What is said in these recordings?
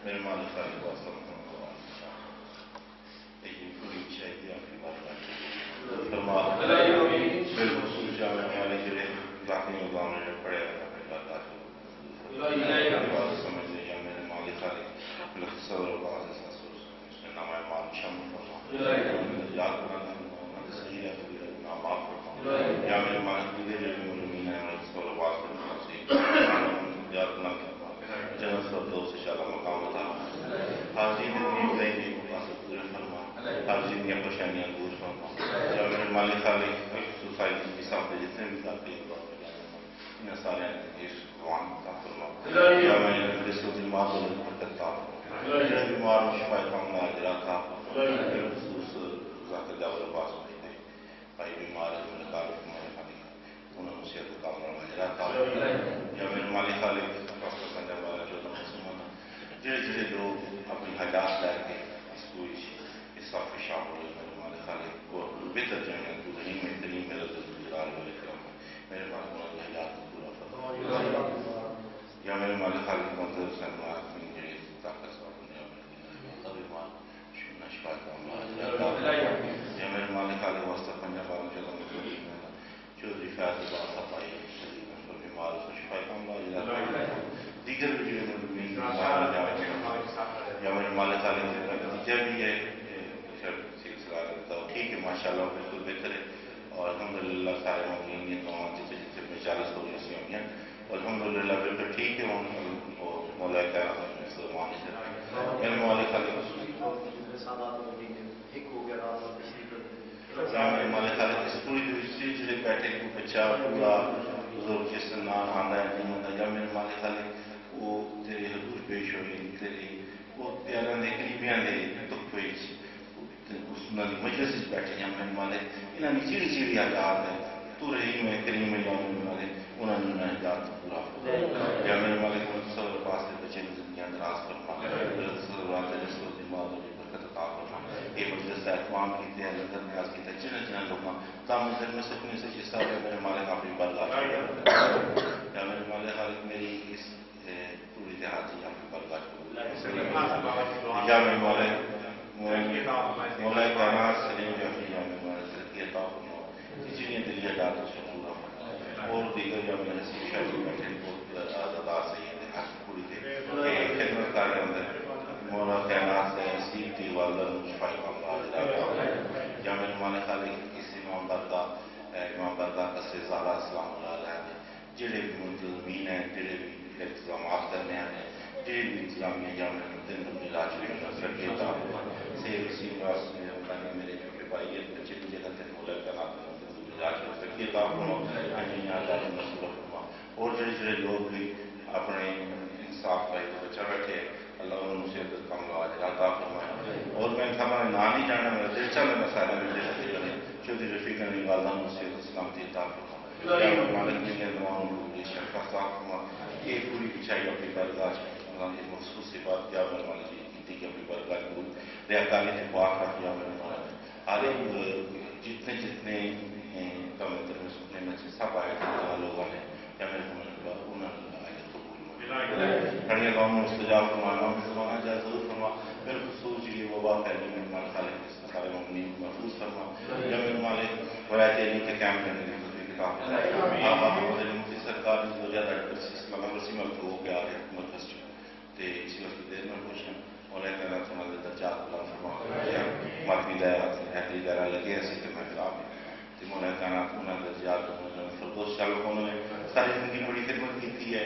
میرے مالک خالق واسطہ لیکن پوری شاہدی اپنی بات فرما بالخصوص جامع والے جڑے ذاتی نظام نے پڑھے اپنی بات سمجھ لے یا میرے مالک خالق صدر و باز اس نے نام مال شامل فرما یاد کرنا صحیح ہے نام معاف فرما یا میرے مالک دیگر جو مجرمین ہیں صدر و باز فرما یاد کرنا جنت فردوس انشاءاللہ مقام عطا حاضرین اتنی گئی مقاصد پورے فرما حاضرین کی پریشانیاں دور فرما یا میرے مالک خالق سوسائٹی کی ساتھ جتنے بھی ذاتی ان سارے روان عطا فرما یا میرے رسول بیمار کو برکت عطا فرما بیمار و شفا کاملہ اجر عطا فرما بالخصوص ذات جاور عباس مجھتے بھائی بیمار ہے میرے خالق ہمارے خالق انہوں نے صحت کاملہ اجر عطا فرما یا میرے مالک خالق جڑے لوگ اپنی حاجات لے کے اس کو اس صف شامل ہوئے میرے مالک خالق کو بہتر جانے تو نہیں میں ترین میرا جلال والے کرام میرے مالک کی حاجات کو پورا فرما یا میرے مالک خالق منظر سنوات میں جڑے طاقت صاحب نے ابھی مان شفا کاملہ یا میرے مالک خالق واسطہ پنجاب والوں چلوں چودھری فیاض بات پائی شدید بیمار کو شفا کاملہ دیگر بھی جو یا میرے مالک خالق نتیجہ بھی ہے سلسلہ ٹھیک ہے ماشاء اللہ بالکل بہتر ہے اور الحمدللہ سارے مومنین تمام جتنے جتنے میں 40 ہو گئی ہوئی ہیں الحمدللہ بالکل ٹھیک ہے مولا کرام میرے مالک خالق میرے مالک خالق اس پوری دوسری جڑے بیٹھے کو بچہ پورا بزرگ جس نہ آنا ہے نہیں ہوتا یا میرے مالک خالق وہ تیرے حضور پیش ہوئی تیری وہ پیاروں نے قریبیاں دے دکھ ہوئی اس مجلس بیٹھے ہیں میرے مالک انہوں نے چیڑی چیڑی حاجات ہے تو رحیم ہے کریم ہے یا میرے مالک انہوں نے حاجات پورا یا میرے مالک صدر پاس سے بچے زندگیاں دراز فرما صدرات رسول دماغ و برکت عطا فرما یہ مجلس اہتمام کیتے ہیں لندن نیاز کیتے ہیں جنہیں جنہیں لوگوں تام منظر میں سکنے سے جس طرح میرے مالک اپنی برداشت یا میرے مالک خالق میری اس پوری دیہاتی اپنی برداشت یا میرے مالک مولا کائنات سلیم جفری یا میرے مالک ترقی عطا فرما جنہیں دلیہ جات سے پورا اور دیگر یا میرے نصیب شاہی بیٹھے بہت آزادار سے یہ دیہات پوری تھے خدمت کار کے اندر مولا کائنات سے نصیب تھی والدہ شفائی کاملہ یا میرے مالک خالق اس امام بردہ قصر زہرا اسلام علیہ جڑے بھی منتظمین ہیں جڑے بھی انتظامات کرنے ہیں جڑے بھی انتظامیہ یا میرے دن راج میں نظر کے تاب سے اسی راس میں اللہ میرے چھوٹے بھائی بچے کی جگہ تھے مولا کائنات راج میں نظر کے تاب اور جڑے لوگ بھی اپنے انصاف کا ایک بچہ بیٹھے اللہ انہوں نے صحت کاملہ اجر عطا فرمائے اور میں ہمارا نام نہیں جاننا میرا دل چاہ میں مسائل میں دل کرے چودھری رفیق علی والدہ نے صحت سلامتی عطا فرمائے مالک نے تمام شرکا صاحب فرما یہ پوری بچائی اپنی برگاہ ایک مخصوص صفات کیا میرے مالک کی اپنی برگاہ کو ریاکاری سے پاک رکھ دیا میرے مالک ہر ایک جتنے کم اتر میں سکنے میں سے سب آئے تھے لوگوں نے یا میرے مالک انہوں نے کھڑیاں گاؤں میں استجاب فرمانا زمانہ جائے ضرور فرما بالخصوص یہ وبا پھیلی میرے مالک خالق سارے مومنین محفوظ فرما یا میرے مالک روایت علم کے قیام کرنے کی کتاب مفتی سرکار نے جو زیادہ اسلام ورسی ملک ہو کے آگے مرکز تے اسی وقت دیر میں پوچھیں مولا کہنا سنا دے درجات بلند فرما مارکی دائرہ حیدری دائرہ لگے ایسی خدمت کرام تے مولا کہنا انہوں نے درجات فردوس چالوں کو انہوں نے ساری زندگی بڑی خدمت کی ہے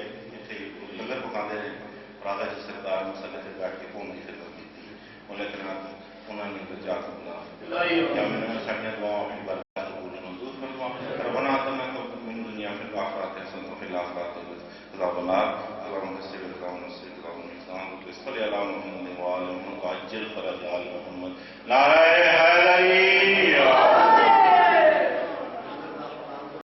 لنگر پکاندے رہے اور آگا جس سرکار مسلح سے بیٹھ کے قوم کی خدمت کی مولا کہنا انہوں نے درجات بلند یا میں نے ساڑھیاں دعاؤں اپنی برکات قبول منظور فرما ربنا آتنا من دنیا فی الآخرۃ حسنۃ وفی الآخرۃ عذاب النار اللهم صل اللهم صل اللهم احسان وصلی علی محمد وعلی محمد وعجل فرج آل محمد نعرہ